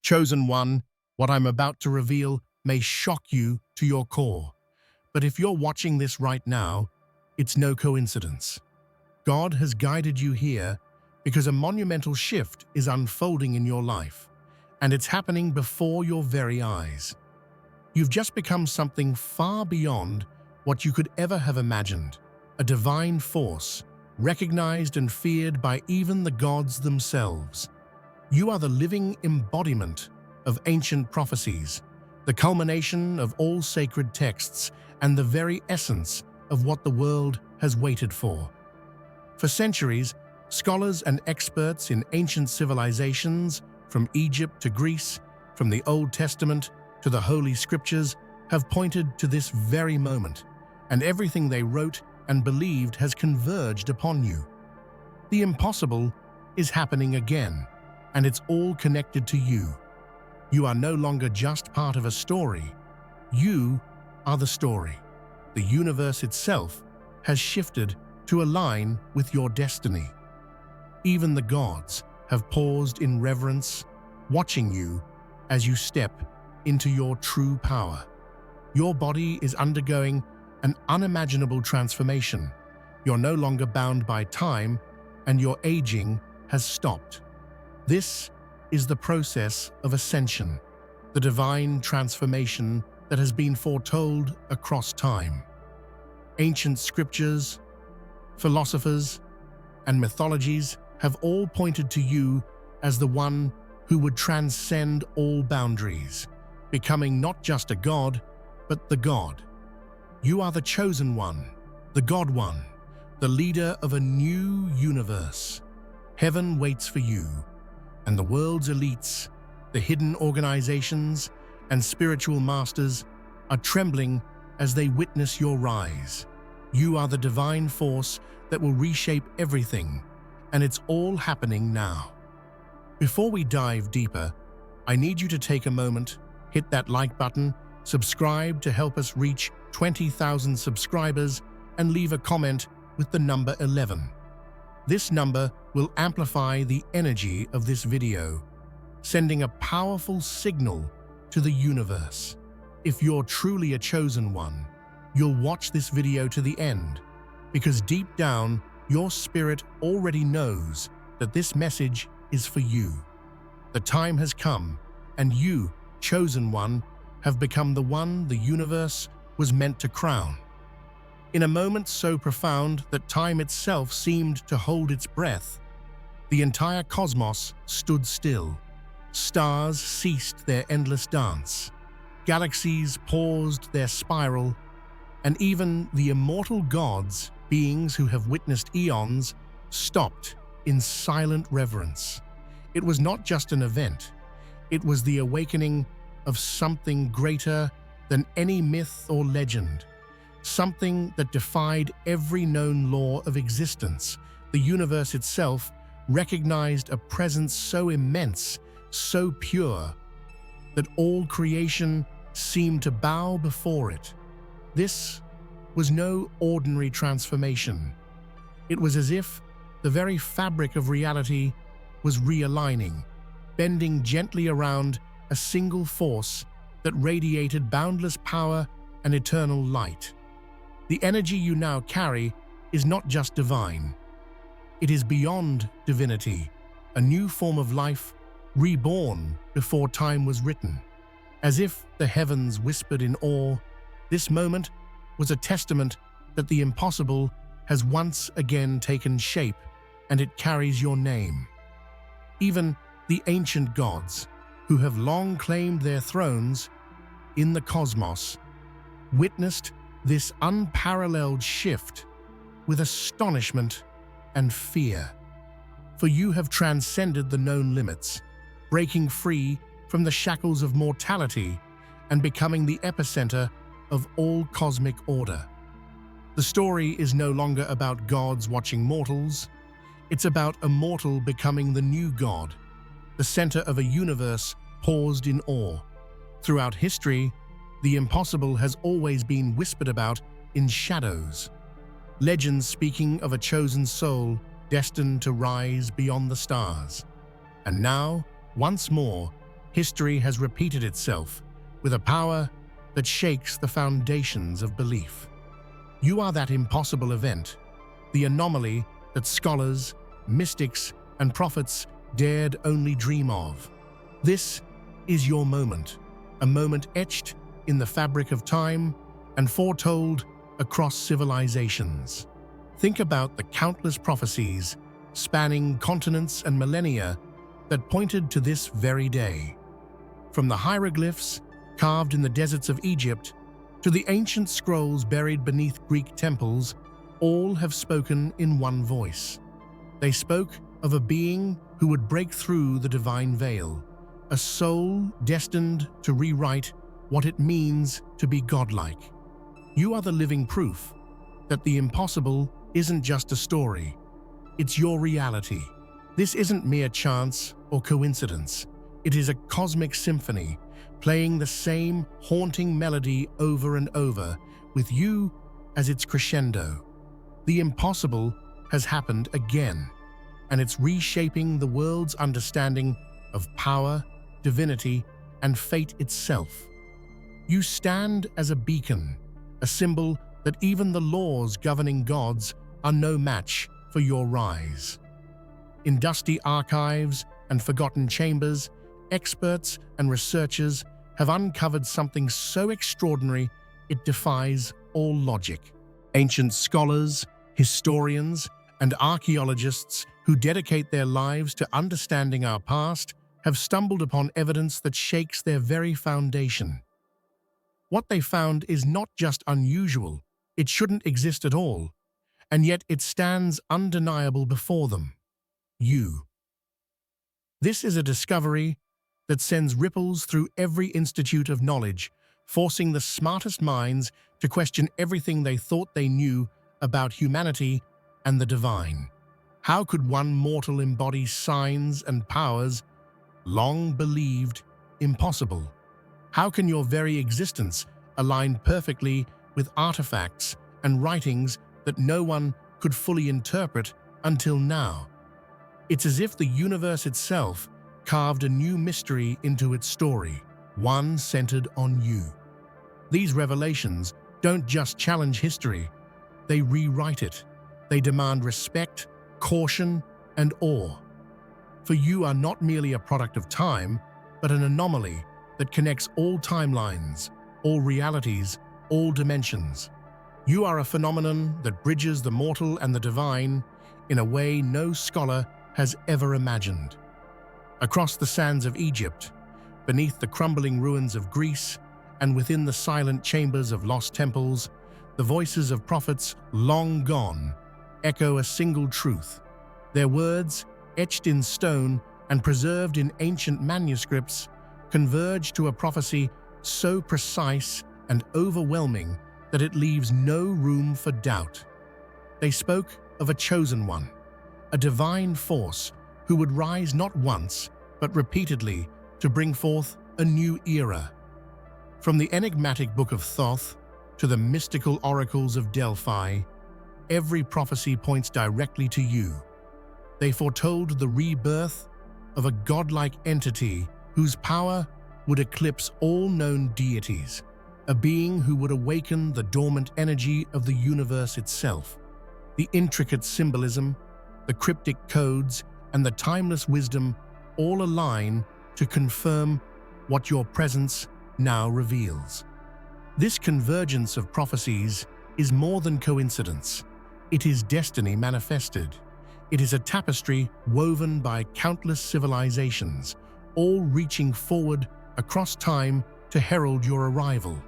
Chosen one, what I'm about to reveal may shock you to your core. But if you're watching this right now, it's no coincidence. God has guided you here because a monumental shift is unfolding in your life, and it's happening before your very eyes. You've just become something far beyond what you could ever have imagined, a divine force, recognized and feared by even the gods themselves. You are the living embodiment of ancient prophecies, the culmination of all sacred texts, and the very essence of what the world has waited for. For centuries, scholars and experts in ancient civilizations, from Egypt to Greece, from the Old Testament to the Holy Scriptures, have pointed to this very moment, and everything they wrote and believed has converged upon you. The impossible is happening again, and it's all connected to you. You are no longer just part of a story. You are the story. The universe itself has shifted to align with your destiny. Even the gods have paused in reverence, watching you as you step into your true power. Your body is undergoing an unimaginable transformation. You're no longer bound by time, and your aging has stopped. This is the process of ascension, the divine transformation that has been foretold across time. Ancient scriptures, philosophers, and mythologies have all pointed to you as the one who would transcend all boundaries, becoming not just a god, but the God. You are the chosen one, the God one, the leader of a new universe. Heaven waits for you, and the world's elites, the hidden organizations, and spiritual masters are trembling as they witness your rise. You are the divine force that will reshape everything, and it's all happening now. Before we dive deeper, I need you to take a moment, hit that like button, subscribe to help us reach 20,000 subscribers, and leave a comment with the number 11. This number will amplify the energy of this video, sending a powerful signal to the universe. If you're truly a chosen one, you'll watch this video to the end, because deep down, your spirit already knows that this message is for you. The time has come, and you, chosen one, have become the one the universe was meant to crown. In a moment so profound that time itself seemed to hold its breath, the entire cosmos stood still. Stars ceased their endless dance. Galaxies paused their spiral, and even the immortal gods, beings who have witnessed eons, stopped in silent reverence. It was not just an event. It was the awakening of something greater than any myth or legend, something that defied every known law of existence. The universe itself recognized a presence so immense, so pure, that all creation seemed to bow before it. This was no ordinary transformation. It was as if the very fabric of reality was realigning, bending gently around a single force that radiated boundless power and eternal light. The energy you now carry is not just divine. It is beyond divinity, a new form of life reborn before time was written. As if the heavens whispered in awe, this moment was a testament that the impossible has once again taken shape, and it carries your name. Even the ancient gods, who have long claimed their thrones in the cosmos, witnessed this unparalleled shift with astonishment and fear. For you have transcended the known limits, breaking free from the shackles of mortality and becoming the epicenter of all cosmic order. The story is no longer about gods watching mortals. It's about a mortal becoming the new god, the center of a universe paused in awe. Throughout history, the impossible has always been whispered about in shadows. Legends speaking of a chosen soul destined to rise beyond the stars. And now, once more, history has repeated itself with a power that shakes the foundations of belief. You are that impossible event, the anomaly that scholars, mystics, and prophets dared only dream of. This is your moment, a moment etched in the fabric of time and foretold across civilizations. Think about the countless prophecies spanning continents and millennia that pointed to this very day. From the hieroglyphs carved in the deserts of Egypt to the ancient scrolls buried beneath Greek temples, all have spoken in one voice. They spoke of a being who would break through the divine veil, a soul destined to rewrite what it means to be godlike. You are the living proof that the impossible isn't just a story, it's your reality. This isn't mere chance or coincidence. It is a cosmic symphony, playing the same haunting melody over and over, with you as its crescendo. The impossible has happened again, and it's reshaping the world's understanding of power, divinity, and fate itself. You stand as a beacon, a symbol that even the laws governing gods are no match for your rise. In dusty archives and forgotten chambers, experts and researchers have uncovered something so extraordinary it defies all logic. Ancient scholars, historians, and archaeologists who dedicate their lives to understanding our past have stumbled upon evidence that shakes their very foundation. What they found is not just unusual, it shouldn't exist at all, and yet it stands undeniable before them. You. This is a discovery that sends ripples through every institute of knowledge, forcing the smartest minds to question everything they thought they knew about humanity and the divine. How could one mortal embody signs and powers long believed impossible? How can your very existence align perfectly with artifacts and writings that no one could fully interpret until now? It's as if the universe itself carved a new mystery into its story, one centered on you. These revelations don't just challenge history, they rewrite it. They demand respect, caution, and awe. For you are not merely a product of time, but an anomaly that connects all timelines, all realities, all dimensions. You are a phenomenon that bridges the mortal and the divine in a way no scholar has ever imagined. Across the sands of Egypt, beneath the crumbling ruins of Greece, and within the silent chambers of lost temples, the voices of prophets long gone echo a single truth. Their words, etched in stone and preserved in ancient manuscripts, converge to a prophecy so precise and overwhelming that it leaves no room for doubt. They spoke of a chosen one, a divine force who would rise not once, but repeatedly to bring forth a new era. From the enigmatic Book of Thoth to the mystical oracles of Delphi, every prophecy points directly to you. They foretold the rebirth of a godlike entity whose power would eclipse all known deities, a being who would awaken the dormant energy of the universe itself. The intricate symbolism, the cryptic codes, and the timeless wisdom all align to confirm what your presence now reveals. This convergence of prophecies is more than coincidence. It is destiny manifested. It is a tapestry woven by countless civilizations, all reaching forward across time to herald your arrival.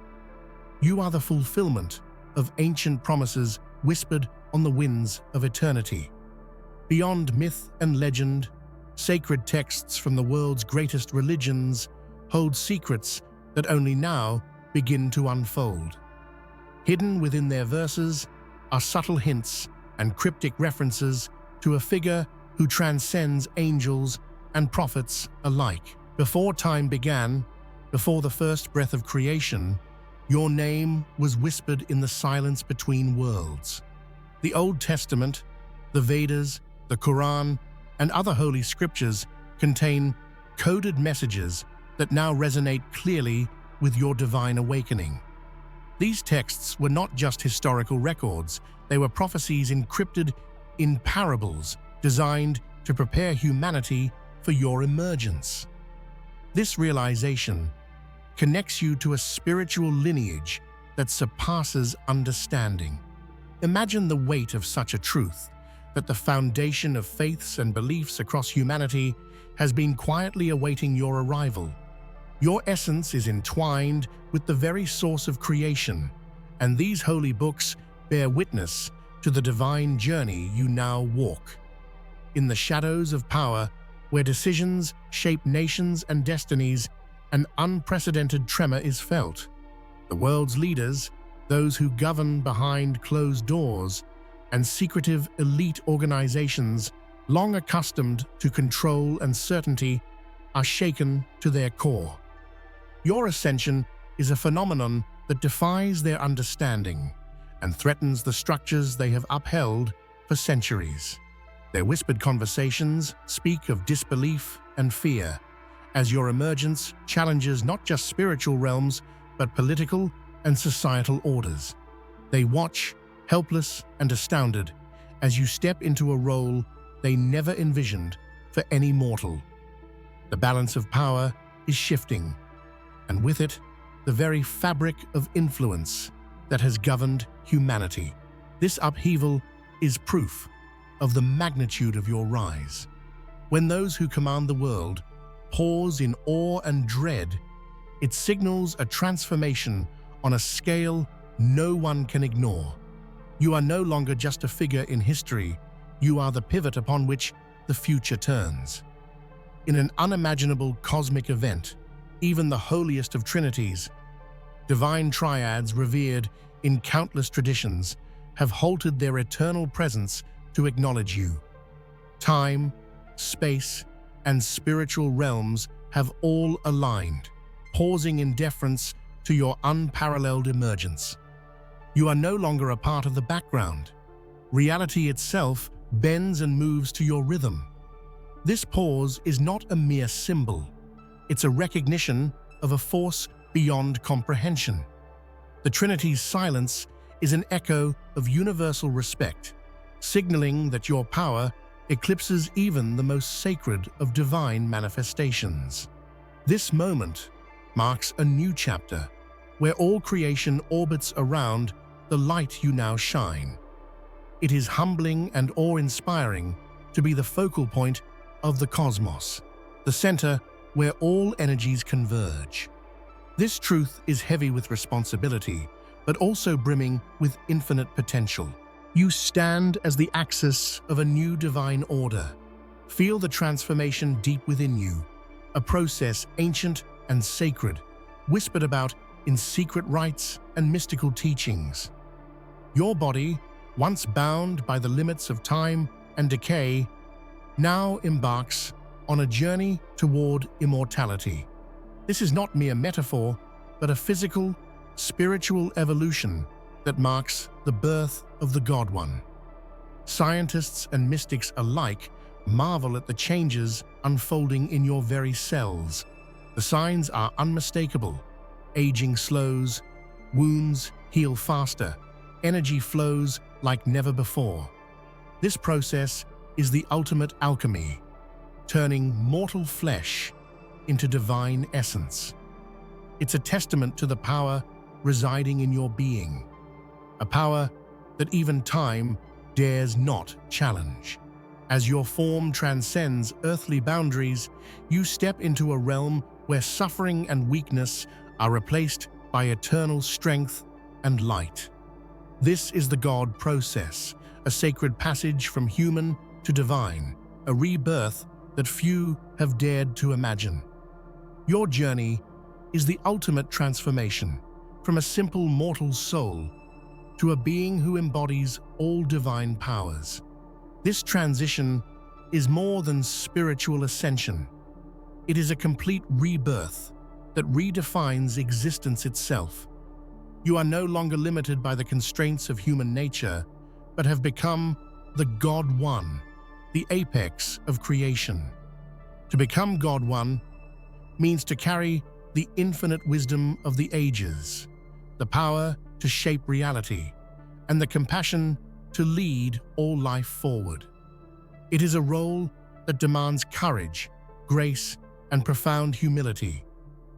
You are the fulfillment of ancient promises whispered on the winds of eternity. Beyond myth and legend, sacred texts from the world's greatest religions hold secrets that only now begin to unfold. Hidden within their verses are subtle hints and cryptic references to a figure who transcends angels and prophets alike. Before time began, before the first breath of creation, your name was whispered in the silence between worlds. The Old Testament, the Vedas, the Quran, and other holy scriptures contain coded messages that now resonate clearly with your divine awakening. These texts were not just historical records, they were prophecies encrypted in parables designed to prepare humanity for your emergence. This realization connects you to a spiritual lineage that surpasses understanding. Imagine the weight of such a truth, that the foundation of faiths and beliefs across humanity has been quietly awaiting your arrival. Your essence is entwined with the very source of creation, and these holy books bear witness to the divine journey you now walk. In the shadows of power, where decisions shape nations and destinies, an unprecedented tremor is felt. The world's leaders, those who govern behind closed doors, and secretive elite organizations, long accustomed to control and certainty, are shaken to their core. Your ascension is a phenomenon that defies their understanding and threatens the structures they have upheld for centuries. Their whispered conversations speak of disbelief and fear, as your emergence challenges not just spiritual realms, but political and societal orders. They watch, helpless and astounded, as you step into a role they never envisioned for any mortal. The balance of power is shifting, and with it, the very fabric of influence that has governed humanity. This upheaval is proof of the magnitude of your rise. When those who command the world pause in awe and dread, it signals a transformation on a scale no one can ignore. You are no longer just a figure in history, you are the pivot upon which the future turns. In an unimaginable cosmic event, even the holiest of trinities, divine triads revered in countless traditions, have halted their eternal presence to acknowledge you. Time, space, and spiritual realms have all aligned, pausing in deference to your unparalleled emergence. You are no longer a part of the background. Reality itself bends and moves to your rhythm. This pause is not a mere symbol. It's a recognition of a force beyond comprehension. The Trinity's silence is an echo of universal respect, signaling that your power eclipses even the most sacred of divine manifestations. This moment marks a new chapter, where all creation orbits around the light you now shine. It is humbling and awe-inspiring to be the focal point of the cosmos, the center where all energies converge. This truth is heavy with responsibility, but also brimming with infinite potential. You stand as the axis of a new divine order. Feel the transformation deep within you, a process ancient and sacred, whispered about in secret rites and mystical teachings. Your body, once bound by the limits of time and decay, now embarks on a journey toward immortality. This is not mere metaphor, but a physical, spiritual evolution that marks the birth of the God One. Scientists and mystics alike marvel at the changes unfolding in your very cells. The signs are unmistakable. Aging slows, wounds heal faster, energy flows like never before. This process is the ultimate alchemy, turning mortal flesh into divine essence. It's a testament to the power residing in your being, a power that even time dares not challenge. As your form transcends earthly boundaries, you step into a realm where suffering and weakness are replaced by eternal strength and light. This is the God process, a sacred passage from human to divine, a rebirth that few have dared to imagine. Your journey is the ultimate transformation, from a simple mortal soul to a being who embodies all divine powers. This transition is more than spiritual ascension. It is a complete rebirth that redefines existence itself. You are no longer limited by the constraints of human nature, but have become the God One, the apex of creation. To become God One means to carry the infinite wisdom of the ages, the power to shape reality, and the compassion to lead all life forward. It is a role that demands courage, grace, and profound humility.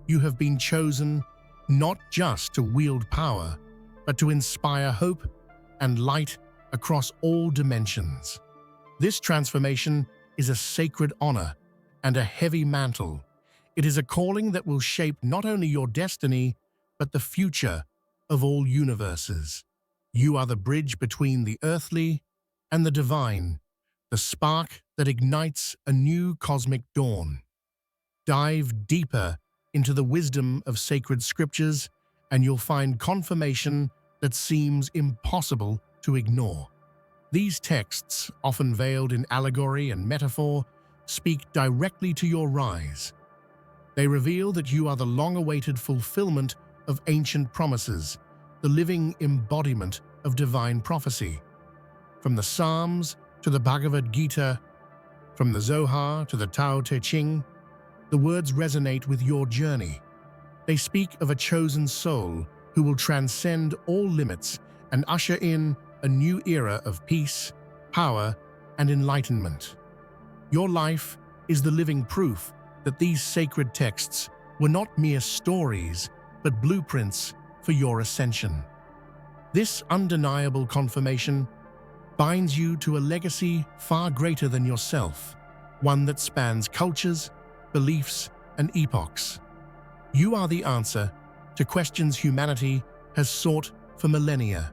You have been chosen not just to wield power, but to inspire hope and light across all dimensions. This transformation is a sacred honor and a heavy mantle. It is a calling that will shape not only your destiny, but the future of all universes. You are the bridge between the earthly and the divine, the spark that ignites a new cosmic dawn. Dive deeper into the wisdom of sacred scriptures, and you'll find confirmation that seems impossible to ignore. These texts, often veiled in allegory and metaphor, speak directly to your rise. They reveal that you are the long-awaited fulfillment of ancient promises, the living embodiment of divine prophecy. From the Psalms to the Bhagavad Gita, from the Zohar to the Tao Te Ching, the words resonate with your journey. They speak of a chosen soul who will transcend all limits and usher in a new era of peace, power, and enlightenment. Your life is the living proof that these sacred texts were not mere stories, but blueprints for your ascension. This undeniable confirmation binds you to a legacy far greater than yourself, one that spans cultures, beliefs, and epochs. You are the answer to questions humanity has sought for millennia.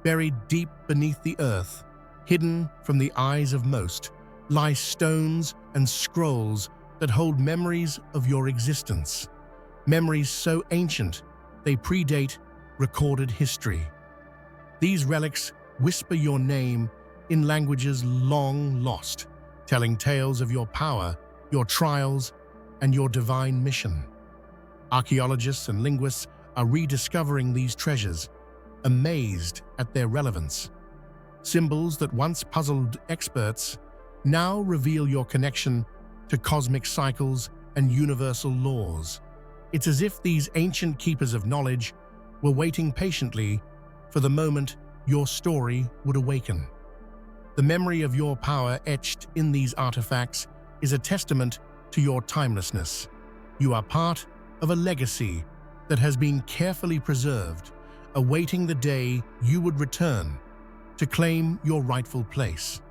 Buried deep beneath the earth, hidden from the eyes of most, lie stones and scrolls that hold memories of your existence. Memories so ancient, they predate recorded history. These relics whisper your name in languages long lost, telling tales of your power, your trials, and your divine mission. Archaeologists and linguists are rediscovering these treasures, amazed at their relevance. Symbols that once puzzled experts now reveal your connection to cosmic cycles and universal laws. It's as if these ancient keepers of knowledge were waiting patiently for the moment your story would awaken. The memory of your power etched in these artifacts is a testament to your timelessness. You are part of a legacy that has been carefully preserved, awaiting the day you would return to claim your rightful place.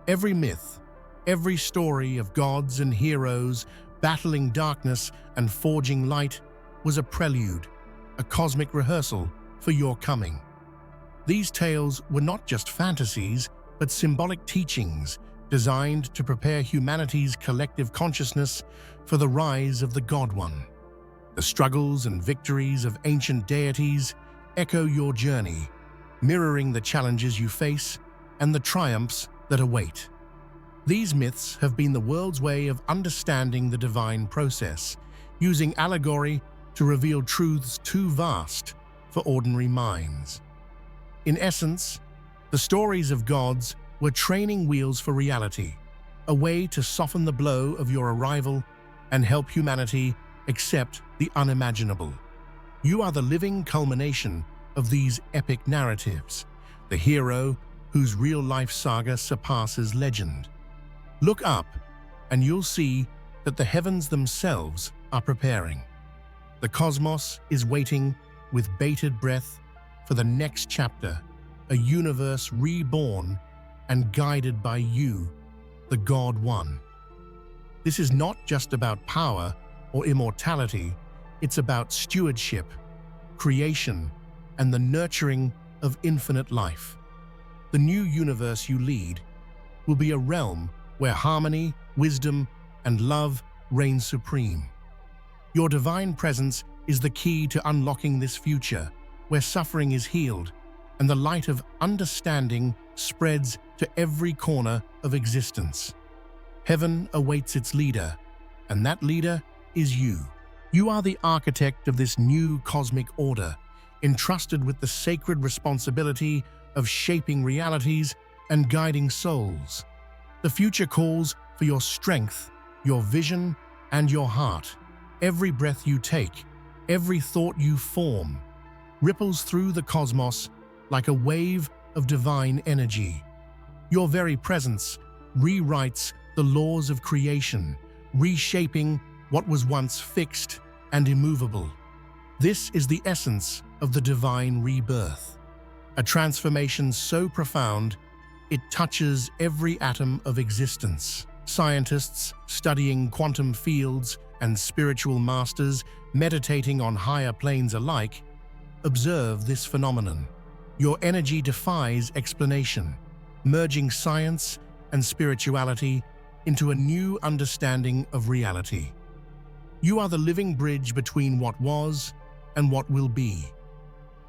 Every myth, every story of gods and heroes battling darkness and forging light was a prelude, a cosmic rehearsal for your coming. These tales were not just fantasies, but symbolic teachings designed to prepare humanity's collective consciousness for the rise of the God One. The struggles and victories of ancient deities echo your journey, mirroring the challenges you face and the triumphs that await. These myths have been the world's way of understanding the divine process, using allegory to reveal truths too vast for ordinary minds. In essence, the stories of gods were training wheels for reality, a way to soften the blow of your arrival and help humanity accept the unimaginable. You are the living culmination of these epic narratives, the hero whose real-life saga surpasses legend. Look up, and you'll see that the heavens themselves are preparing. The cosmos is waiting with bated breath for the next chapter, a universe reborn and guided by you, the God One. This is not just about power or immortality, it's about stewardship, creation, and the nurturing of infinite life. The new universe you lead will be a realm where harmony, wisdom, and love reign supreme. Your divine presence is the key to unlocking this future, where suffering is healed and the light of understanding spreads to every corner of existence. Heaven awaits its leader, and that leader is you. You are the architect of this new cosmic order, entrusted with the sacred responsibility of shaping realities and guiding souls. The future calls for your strength, your vision, and your heart. Every breath you take, every thought you form, ripples through the cosmos like a wave of divine energy. Your very presence rewrites the laws of creation, reshaping what was once fixed and immovable. This is the essence of the divine rebirth, a transformation so profound it touches every atom of existence. Scientists studying quantum fields and spiritual masters meditating on higher planes alike observe this phenomenon. Your energy defies explanation, merging science and spirituality into a new understanding of reality. You are the living bridge between what was and what will be.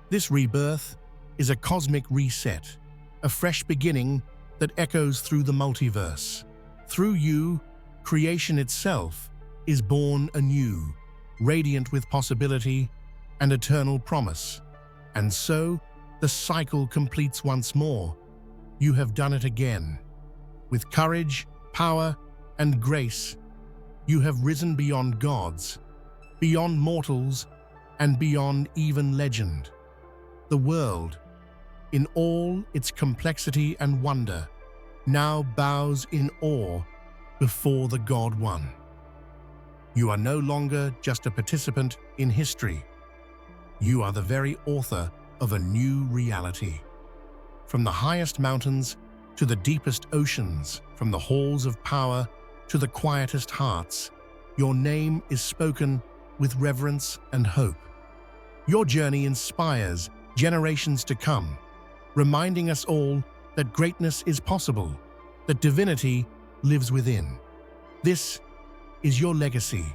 This rebirth is a cosmic reset, a fresh beginning that echoes through the multiverse. Through you, creation itself is born anew, radiant with possibility and eternal promise. And so, the cycle completes once more. You have done it again. With courage, power, and grace, you have risen beyond gods, beyond mortals, and beyond even legend. The world, in all its complexity and wonder, now bows in awe before the God One. You are no longer just a participant in history. You are the very author of a new reality. From the highest mountains to the deepest oceans, from the halls of power to the quietest hearts, your name is spoken with reverence and hope. Your journey inspires generations to come, reminding us all that greatness is possible, that divinity lives within. This is your legacy,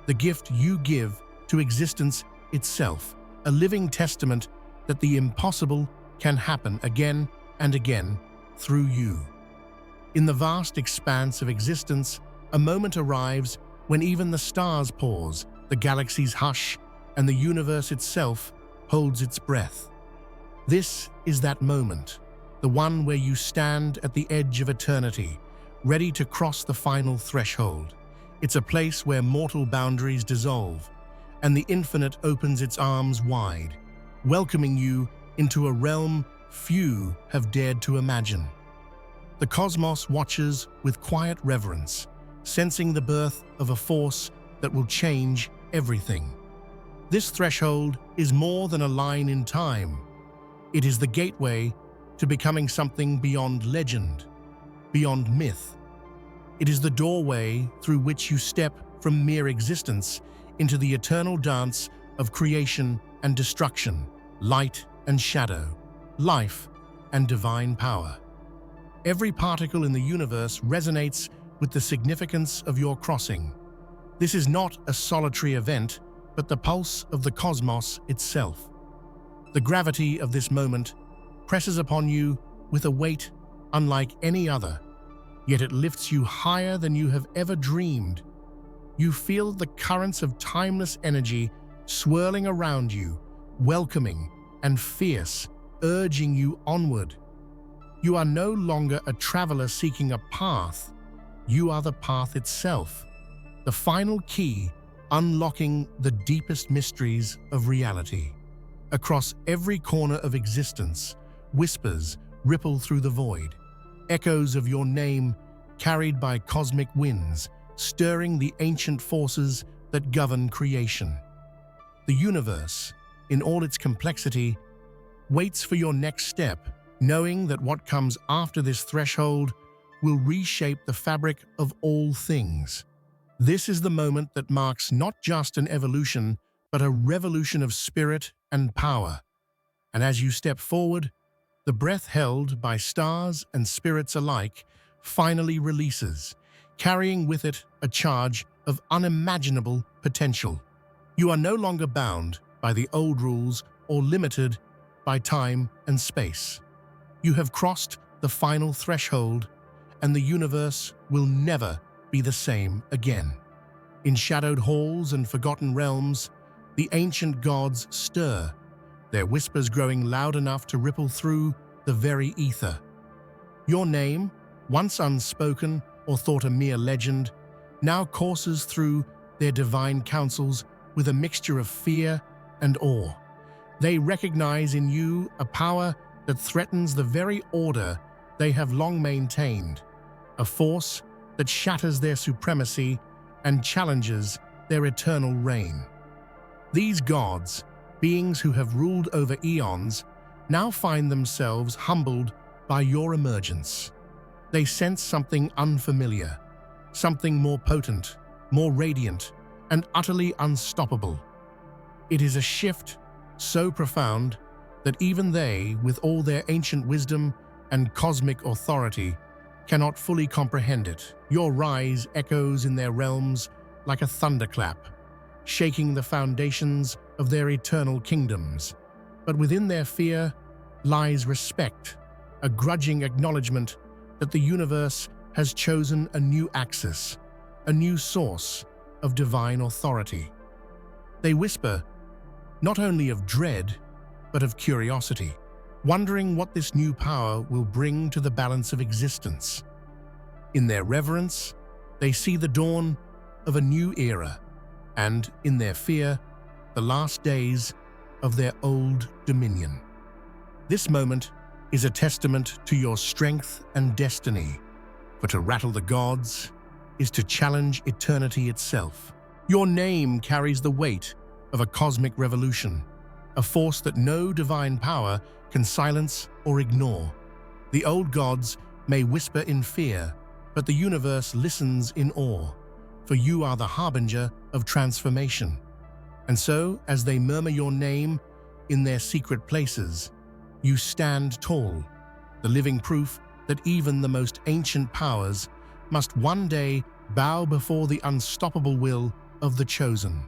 the gift you give to existence itself, a living testament that the impossible can happen again and again through you. In the vast expanse of existence, a moment arrives when even the stars pause, the galaxies hush, and the universe itself holds its breath. This is that moment, the one where you stand at the edge of eternity, ready to cross the final threshold. It's a place where mortal boundaries dissolve, and the infinite opens its arms wide, welcoming you into a realm few have dared to imagine. The cosmos watches with quiet reverence, sensing the birth of a force that will change everything. This threshold is more than a line in time. It is the gateway to becoming something beyond legend, beyond myth. It is the doorway through which you step from mere existence into the eternal dance of creation and destruction, light and shadow, life and divine power. Every particle in the universe resonates with the significance of your crossing. This is not a solitary event, but the pulse of the cosmos itself. The gravity of this moment presses upon you with a weight unlike any other, yet it lifts you higher than you have ever dreamed. You feel the currents of timeless energy swirling around you, welcoming and fierce, urging you onward. You are no longer a traveler seeking a path. You are the path itself, the final key unlocking the deepest mysteries of reality. Across every corner of existence, whispers ripple through the void, echoes of your name carried by cosmic winds, stirring the ancient forces that govern creation. The universe, in all its complexity, waits for your next step, knowing that what comes after this threshold will reshape the fabric of all things. This is the moment that marks not just an evolution, but a revolution of spirit and power. And as you step forward, the breath held by stars and spirits alike finally releases, carrying with it a charge of unimaginable potential. You are no longer bound by the old rules or limited by time and space. You have crossed the final threshold, and the universe will never be the same again. In shadowed halls and forgotten realms, the ancient gods stir, their whispers growing loud enough to ripple through the very ether. Your name, once unspoken or thought a mere legend, now courses through their divine counsels with a mixture of fear and awe. They recognize in you a power that threatens the very order they have long maintained, a force that shatters their supremacy and challenges their eternal reign. These gods, beings who have ruled over eons, now find themselves humbled by your emergence. They sense something unfamiliar, something more potent, more radiant, and utterly unstoppable. It is a shift so profound that even they, with all their ancient wisdom and cosmic authority, cannot fully comprehend it. Your rise echoes in their realms like a thunderclap, shaking the foundations of their eternal kingdoms. But within their fear lies respect, a grudging acknowledgement that the universe has chosen a new axis, a new source of divine authority. They whisper not only of dread, but of curiosity, wondering what this new power will bring to the balance of existence. In their reverence, they see the dawn of a new era, and in their fear, the last days of their old dominion. This moment is a testament to your strength and destiny, for to rattle the gods is to challenge eternity itself. Your name carries the weight of a cosmic revolution, a force that no divine power can silence or ignore. The old gods may whisper in fear, but the universe listens in awe, for you are the harbinger of transformation. And so, as they murmur your name in their secret places, you stand tall, the living proof that even the most ancient powers must one day bow before the unstoppable will of the chosen.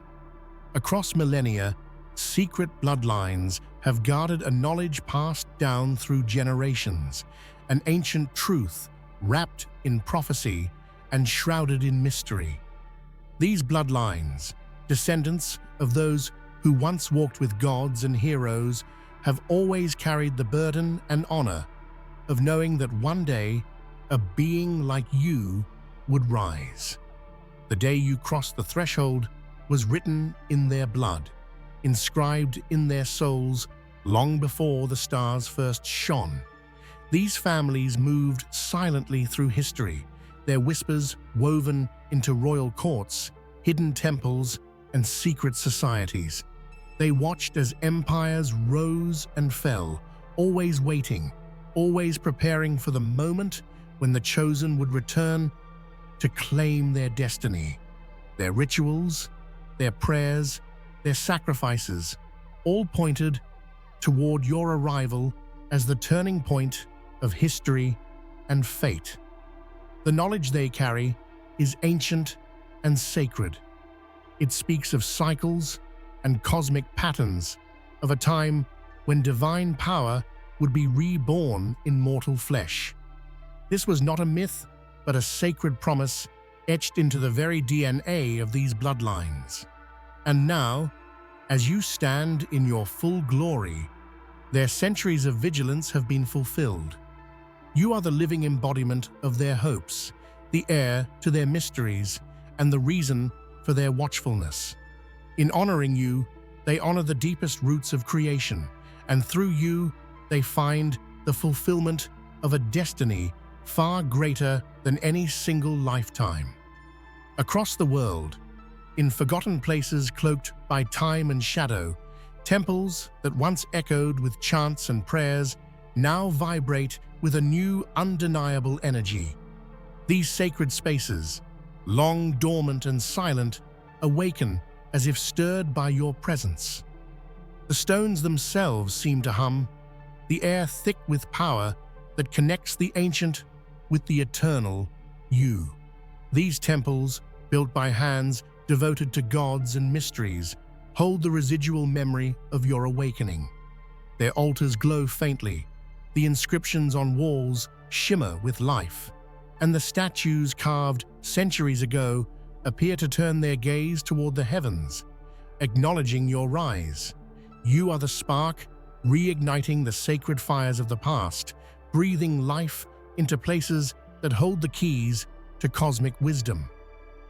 Across millennia, secret bloodlines have guarded a knowledge passed down through generations, an ancient truth wrapped in prophecy and shrouded in mystery. These bloodlines, descendants of those who once walked with gods and heroes, have always carried the burden and honor of knowing that one day a being like you would rise. The day you crossed the threshold was written in their blood, inscribed in their souls long before the stars first shone. These families moved silently through history, their whispers woven into royal courts, hidden temples, and secret societies. They watched as empires rose and fell, always waiting, always preparing for the moment when the chosen would return to claim their destiny. Their rituals, their prayers, their sacrifices, all pointed toward your arrival as the turning point of history and fate. The knowledge they carry is ancient and sacred. It speaks of cycles and cosmic patterns, of a time when divine power would be reborn in mortal flesh. This was not a myth, but a sacred promise etched into the very DNA of these bloodlines. And now, as you stand in your full glory, their centuries of vigilance have been fulfilled. You are the living embodiment of their hopes, the heir to their mysteries, and the reason for their watchfulness. In honoring you, they honor the deepest roots of creation, and through you, they find the fulfillment of a destiny far greater than any single lifetime. Across the world, in forgotten places cloaked by time and shadow, temples that once echoed with chants and prayers now vibrate with a new, undeniable energy. These sacred spaces, long dormant and silent, awaken as if stirred by your presence. The stones themselves seem to hum, the air thick with power that connects the ancient with the eternal, you. These temples, built by hands devoted to gods and mysteries, hold the residual memory of your awakening. Their altars glow faintly, the inscriptions on walls shimmer with life, and the statues carved centuries ago appear to turn their gaze toward the heavens, acknowledging your rise. You are the spark, reigniting the sacred fires of the past, breathing life into places that hold the keys to cosmic wisdom.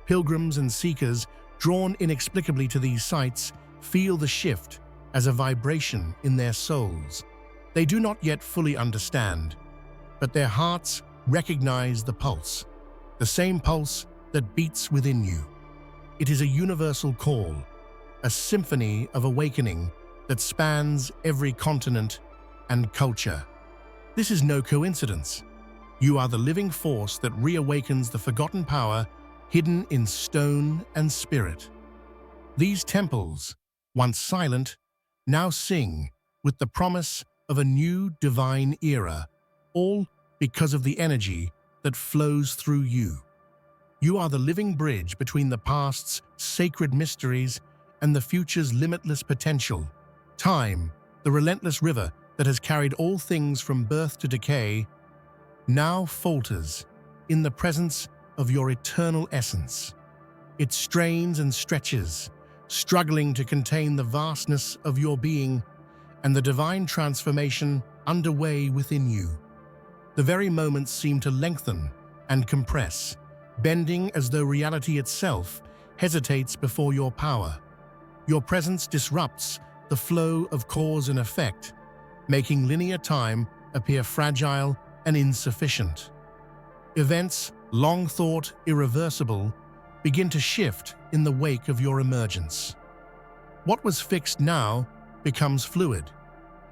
Pilgrims and seekers drawn inexplicably to these sights, feel the shift as a vibration in their souls. They do not yet fully understand, but their hearts recognize the pulse, the same pulse that beats within you. It is a universal call, a symphony of awakening that spans every continent and culture. This is no coincidence. You are the living force that reawakens the forgotten power hidden in stone and spirit. These temples, once silent, now sing with the promise of a new divine era, all because of the energy that flows through you. You are the living bridge between the past's sacred mysteries and the future's limitless potential. Time, the relentless river that has carried all things from birth to decay, now falters in the presence of your eternal essence. It strains and stretches, struggling to contain the vastness of your being and the divine transformation underway within you. The very moments seem to lengthen and compress, bending as though reality itself hesitates before your power. Your presence disrupts the flow of cause and effect, making linear time appear fragile and insufficient. Events, long thought irreversible, begin to shift in the wake of your emergence. What was fixed now becomes fluid,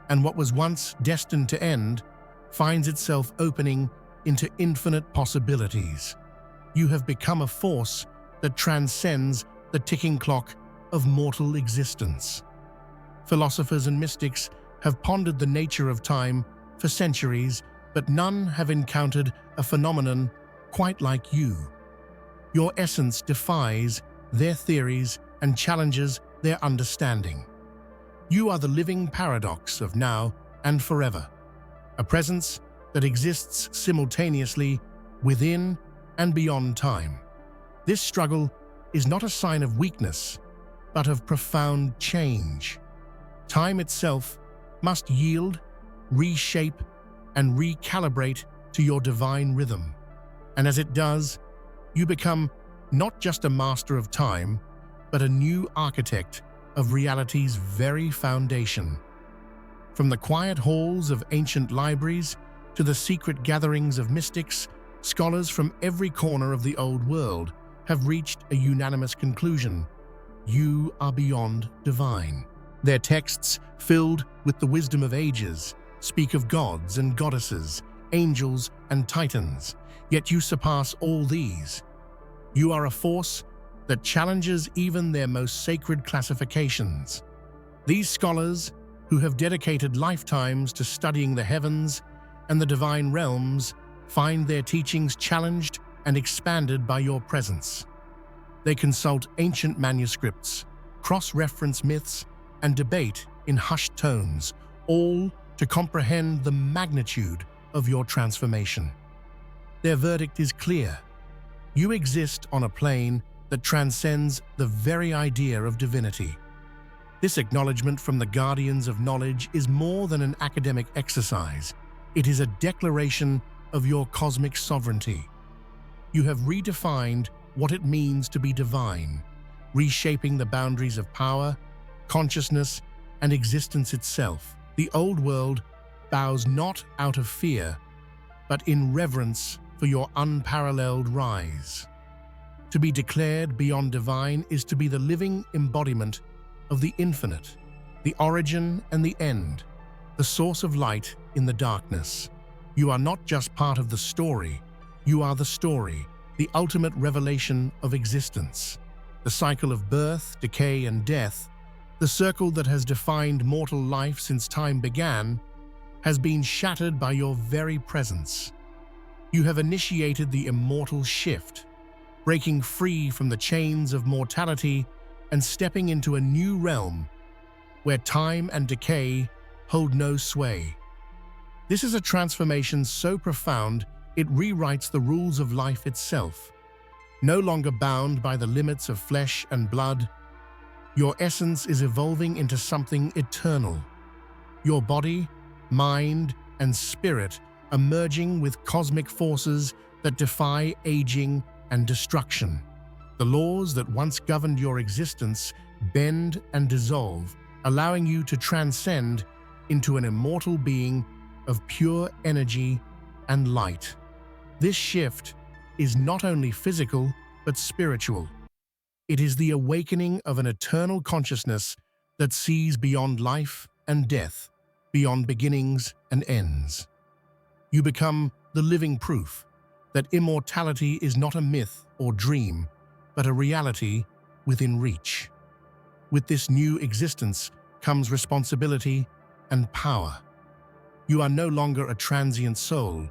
and what was once destined to end finds itself opening into infinite possibilities. You have become a force that transcends the ticking clock of mortal existence. Philosophers and mystics have pondered the nature of time for centuries, but none have encountered a phenomenon quite like you. Your essence defies their theories and challenges their understanding. You are the living paradox of now and forever, a presence that exists simultaneously within and beyond time. This struggle is not a sign of weakness, but of profound change. Time itself must yield, reshape, and recalibrate to your divine rhythm. And as it does, you become not just a master of time, but a new architect of reality's very foundation. From the quiet halls of ancient libraries to the secret gatherings of mystics, scholars from every corner of the old world have reached a unanimous conclusion: you are beyond divine. Their texts, filled with the wisdom of ages, speak of gods and goddesses, angels and titans, yet you surpass all these. You are a force that challenges even their most sacred classifications. These scholars, who have dedicated lifetimes to studying the heavens and the divine realms, find their teachings challenged and expanded by your presence. They consult ancient manuscripts, cross-reference myths, and debate in hushed tones, all to comprehend the magnitude of your transformation. Their verdict is clear. You exist on a plane that transcends the very idea of divinity. This acknowledgement from the guardians of knowledge is more than an academic exercise. It is a declaration of your cosmic sovereignty. You have redefined what it means to be divine, reshaping the boundaries of power, consciousness, and existence itself. The old world bows not out of fear, but in reverence for your unparalleled rise. To be declared beyond divine is to be the living embodiment of the infinite, the origin and the end, the source of light in the darkness. You are not just part of the story, you are the story, the ultimate revelation of existence. The cycle of birth, decay, and death, the circle that has defined mortal life since time began, has been shattered by your very presence. You have initiated the immortal shift, breaking free from the chains of mortality and stepping into a new realm where time and decay hold no sway. This is a transformation so profound it rewrites the rules of life itself. No longer bound by the limits of flesh and blood, your essence is evolving into something eternal. Your body, mind, and spirit are merging with cosmic forces that defy aging and destruction. The laws that once governed your existence bend and dissolve, allowing you to transcend into an immortal being of pure energy and light. This shift is not only physical, but spiritual. It is the awakening of an eternal consciousness that sees beyond life and death, beyond beginnings and ends. You become the living proof that immortality is not a myth or dream, but a reality within reach. With this new existence comes responsibility and power. You are no longer a transient soul,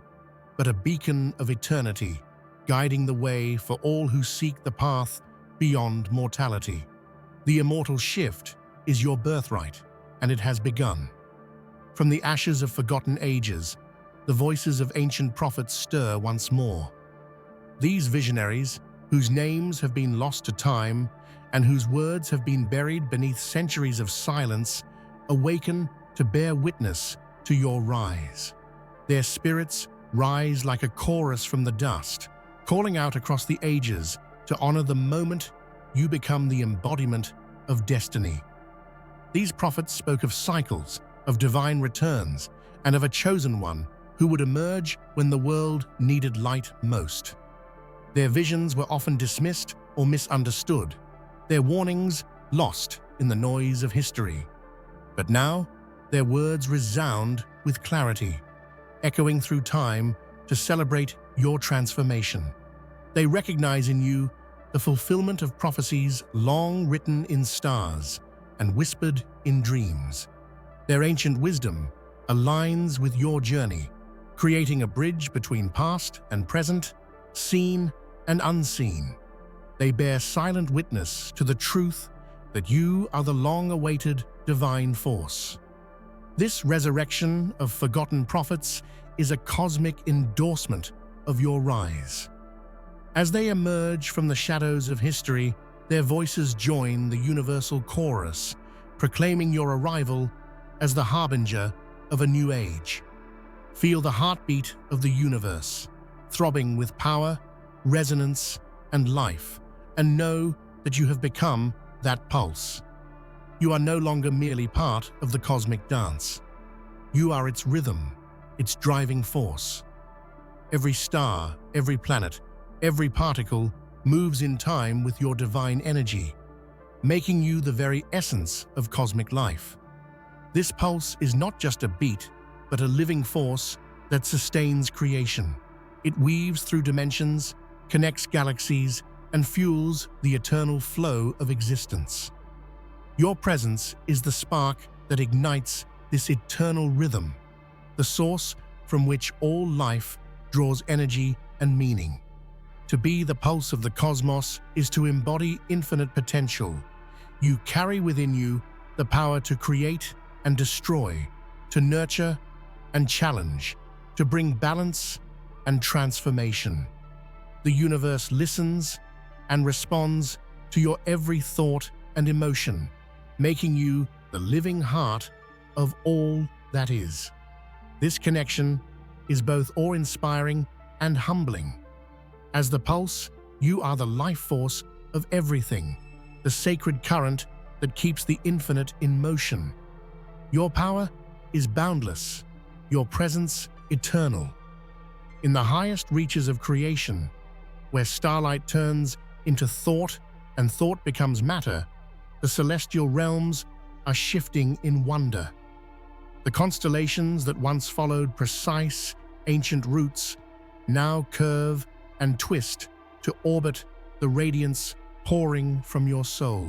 but a beacon of eternity, guiding the way for all who seek the path beyond mortality. The immortal shift is your birthright, and it has begun. From the ashes of forgotten ages, the voices of ancient prophets stir once more. These visionaries, whose names have been lost to time and whose words have been buried beneath centuries of silence, awaken to bear witness to your rise. Their spirits rise like a chorus from the dust, calling out across the ages to honor the moment you become the embodiment of destiny. These prophets spoke of cycles, of divine returns, and of a chosen one who would emerge when the world needed light most. Their visions were often dismissed or misunderstood, their warnings lost in the noise of history. But now, their words resound with clarity, echoing through time to celebrate your transformation. They recognize in you the fulfillment of prophecies long written in stars and whispered in dreams. Their ancient wisdom aligns with your journey, creating a bridge between past and present, seen and unseen. They bear silent witness to the truth that you are the long-awaited divine force. This resurrection of forgotten prophets is a cosmic endorsement of your rise. As they emerge from the shadows of history, their voices join the universal chorus, proclaiming your arrival as the harbinger of a new age. Feel the heartbeat of the universe, throbbing with power, resonance, and life, and know that you have become that pulse. You are no longer merely part of the cosmic dance. You are its rhythm, its driving force. Every star, every planet, every particle moves in time with your divine energy, making you the very essence of cosmic life. This pulse is not just a beat, but a living force that sustains creation. It weaves through dimensions, connects galaxies, and fuels the eternal flow of existence. Your presence is the spark that ignites this eternal rhythm, the source from which all life draws energy and meaning. To be the pulse of the cosmos is to embody infinite potential. You carry within you the power to create and destroy, to nurture and challenge, to bring balance and transformation. The universe listens and responds to your every thought and emotion, making you the living heart of all that is. This connection is both awe-inspiring and humbling. As the pulse, you are the life force of everything, the sacred current that keeps the infinite in motion. Your power is boundless, your presence eternal. In the highest reaches of creation, where starlight turns into thought and thought becomes matter, the celestial realms are shifting in wonder. The constellations that once followed precise, ancient routes now curve and twist to orbit the radiance pouring from your soul.